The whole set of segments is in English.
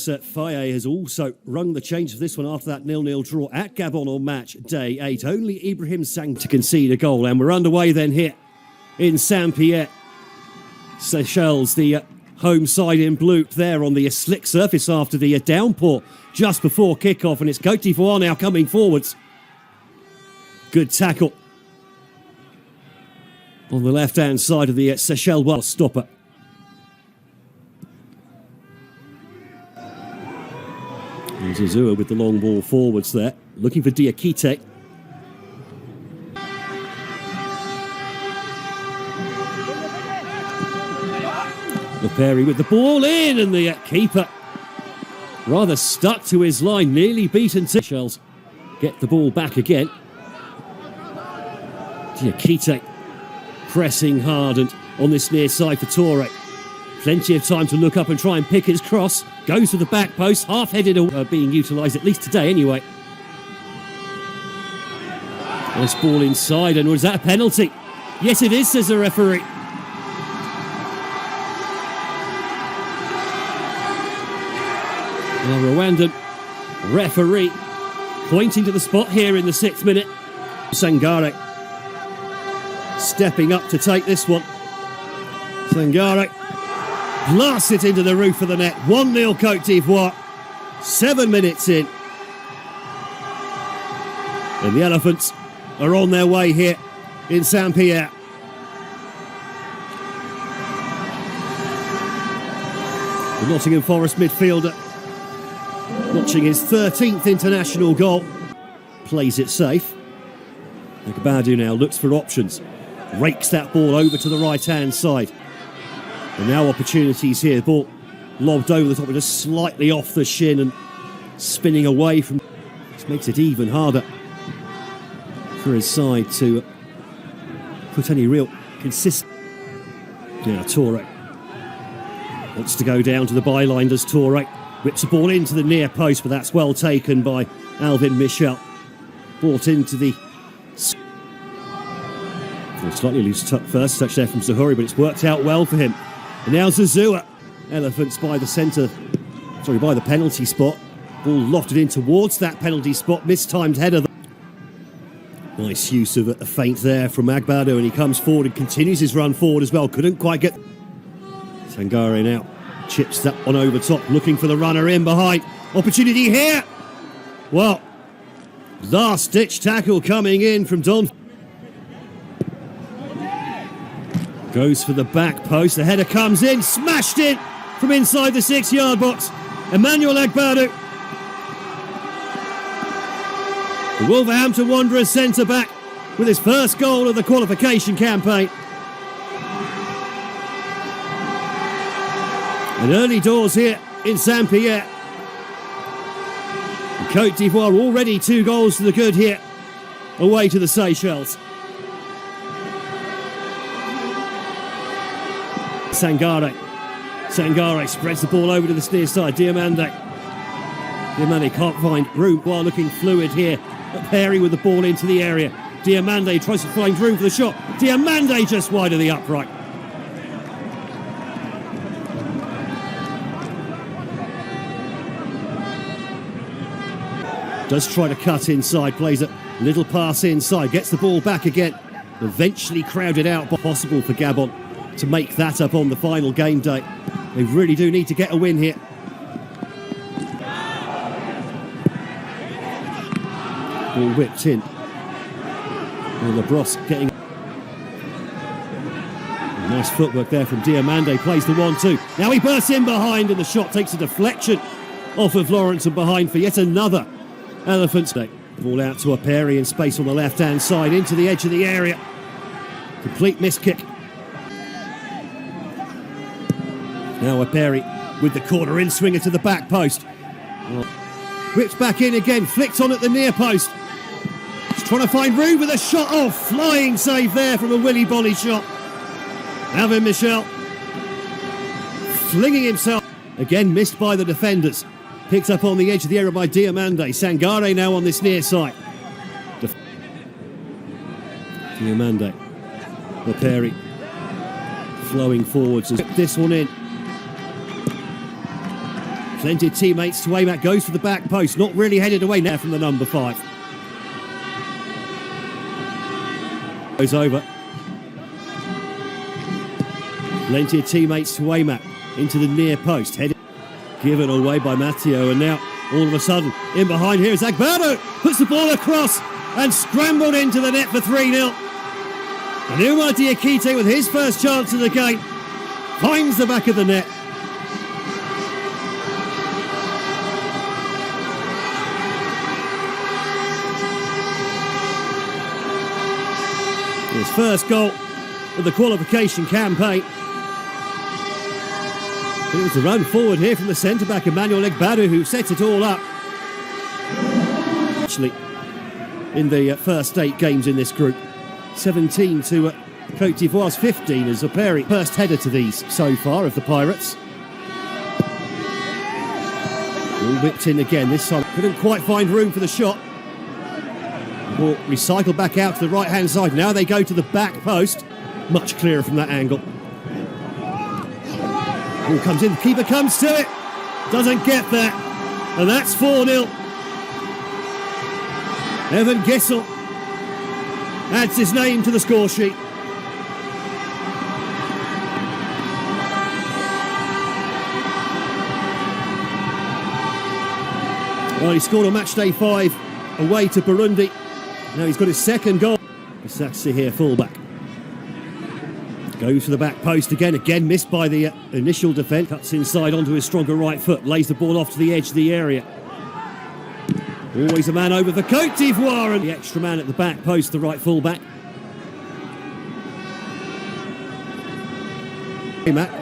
Faye has also rung the change for this one after that 0-0 draw at Gabon on match day 8. Only Ibrahim Sang to concede a goal, and we're underway then here in Saint-Pierre. Seychelles, the home side in blue, there on the slick surface after the downpour just before kick-off, and it's Côte d'Ivoire now coming forwards. Good tackle on the left-hand side of the Seychelles stopper. And Zazua with the long ball forwards there, looking for Diakite. Perry with the ball in, and the keeper rather stuck to his line, nearly beaten. Seychelles get the ball back again. Diakite pressing hard and on this near side for Toure. Plenty of time to look up and try and pick his cross. Goes to the back post, half-headed, being utilised at least today anyway. Nice ball inside, and was that a penalty? Yes, it is, says the referee. The Rwandan referee pointing to the spot here in the 6th minute. Sangare stepping up to take this one. Sangare blasts it into the roof of the net. 1-0 Côte d'Ivoire. 7 minutes in. And the Elephants are on their way here in Saint-Pierre. The Nottingham Forest midfielder watching his 13th international goal. Plays it safe. Agbadu now looks for options. Rakes that ball over to the right-hand side. And now opportunities here. Ball lobbed over the top, just slightly off the shin and spinning away from. This makes it even harder for his side to put any real consistency. Now Toure wants to go down to the byline, does Toure. Whips the ball into the near post, but that's well taken by Alvin Michel. Brought into the. Slightly loose first touch there from Zahuri, but it's worked out well for him. And now Zazua. Elephants by the penalty spot. Ball lofted in towards that penalty spot. Mistimed header. Nice use of a feint there from Agbadu, and he comes forward and continues his run forward as well. Couldn't quite get. Sangare now chips that one over top, looking for the runner in behind. Opportunity here. Well, last-ditch tackle coming in from Don. Goes for the back post. The header comes in, smashed in from inside the 6-yard box. Emmanuel Agbadu. The Wolverhampton Wanderers centre-back with his first goal of the qualification campaign. And early doors here in Saint-Pierre. Côte d'Ivoire already 2 goals to the good here, away to the Seychelles. Sangare spreads the ball over to the near side. Diamande can't find room while looking fluid here. Perry with the ball into the area. Diamande tries to find room for the shot. Diamande just wide of the upright. Does try to cut inside, plays a little pass inside, gets the ball back again. Eventually crowded out, but possible for Gabon to make that up on the final game day. They really do need to get a win here. Ball whipped in. And LeBros getting. Nice footwork there from Diamande, plays the 1-2. Now he bursts in behind, and the shot takes a deflection off of Lawrence and behind for yet another Elephants. Ball out to a Perry in space on the left-hand side, into the edge of the area. Complete miss kick. Now a Perry with the corner in, swinger to the back post. Whips back in again, flicked on at the near post. He's trying to find room with a shot. Oh, flying save there from a Willy Bonny shot. Alvin Michel flinging himself. Again missed by the defenders. Picked up on the edge of the area by Diamande. Sangare now on this near side. Diamande. Perry flowing forwards. This one in. Plenty of teammates to aim at. Goes for the back post. Not really headed away now from the number 5. Goes over. Plenty of teammates to aim at. Into the near post. Headed. Given away by Matteo. And now, all of a sudden, in behind here is Agbado. Puts the ball across and scrambled into the net for 3-0. And Umar Diakite, with his first chance of the game, finds the back of the net. His first goal of the qualification campaign. It was a run forward here from the centre-back, Emmanuel Agbado, who set it all up. Actually, in the first 8 games in this group, 17 to Côte d'Ivoire's 15 as Operi. First header to these so far of the Pirates. All whipped in again this time. Couldn't quite find room for the shot. Ball recycled back out to the right-hand side. Now they go to the back post. Much clearer from that angle. Ball comes in, the keeper comes to it. Doesn't get there. And that's 4-0. Evan Gissel adds his name to the score sheet. Well, he scored on match day 5 away to Burundi. Now he's got his second goal. Bisatsi here, fullback. Goes for the back post again missed by the initial defence. Cuts inside onto his stronger right foot. Lays the ball off to the edge of the area. Always a man over for Côte d'Ivoire. And the extra man at the back post, the right fullback.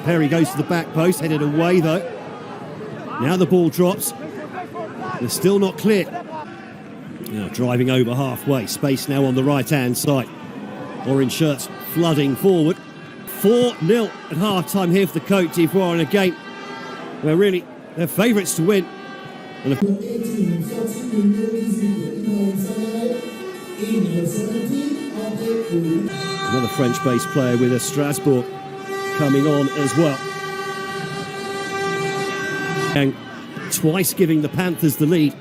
Perry goes to the back post, headed away though. Now the ball drops. They're still not clear. Now driving over halfway. Space now on the right-hand side. Orange shirts flooding forward. 4-0 at half-time here for the Côte d'Ivoire in a game where really they're favourites to win. And another French-based player with a Strasbourg coming on as well. And twice giving the Panthers the lead.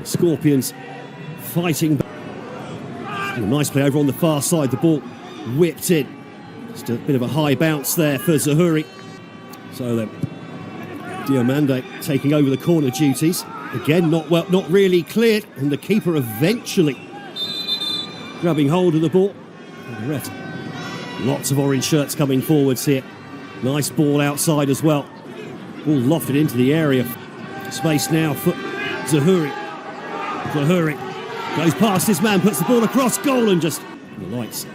The Scorpions fighting back. And a nice play over on the far side. The ball whipped in. Just a bit of a high bounce there for Zahuri. So then Diomande taking over the corner duties. Again, not really cleared. And the keeper eventually grabbing hold of the ball. And the rest. Lots of orange shirts coming forwards here. Nice ball outside as well. Ball lofted into the area. Space now for Zahuri. Zahuri goes past his man, puts the ball across goal, and just the lights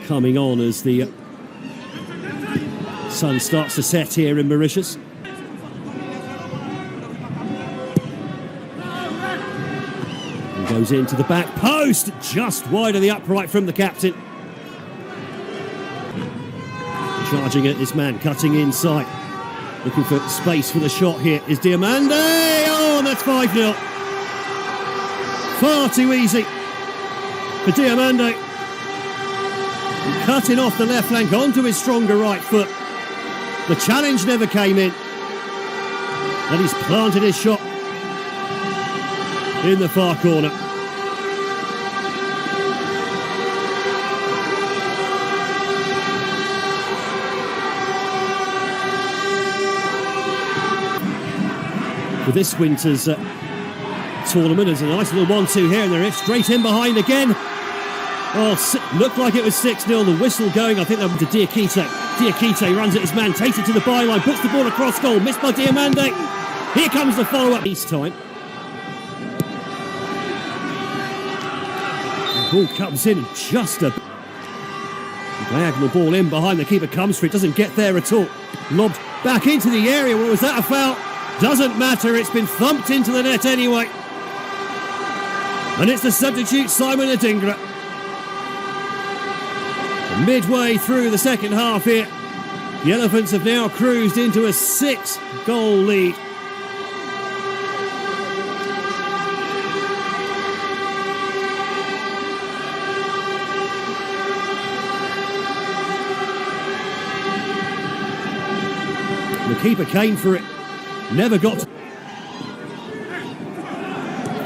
coming on as the sun starts to set here in Mauritius. And goes into the back post, just wide of the upright from the captain. Charging at this man, cutting inside. Looking for space for the shot here is Diomande. Oh, and that's 5-0. Far too easy for Diomande. And cutting off the left flank onto his stronger right foot. The challenge never came in. And he's planted his shot in the far corner. For this winter's tournament, there's a nice little 1-2 here, and they're straight in behind again. Oh, looked like it was 6-0. The whistle going, I think that went to Diakite. Diakite runs at his man, takes it to the byline, puts the ball across goal, missed by Diomande. Here comes the follow-up this time. The ball comes in, and just a diagonal ball in behind the keeper, comes for it, doesn't get there at all. Lobbed back into the area. Well, was that a foul? Doesn't matter, it's been thumped into the net anyway. And it's the substitute, Simon Adingra. Midway through the second half here, the Elephants have now cruised into a 6-goal lead. The keeper came for it, never got to.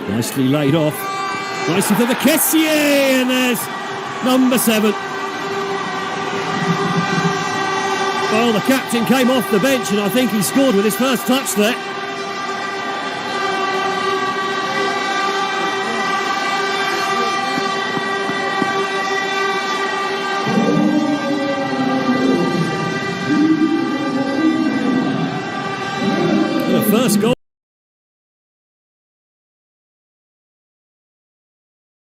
Nicely laid off. Nicely for the Kessier, and there's number 7. Well, the captain came off the bench, and I think he scored with his first touch there.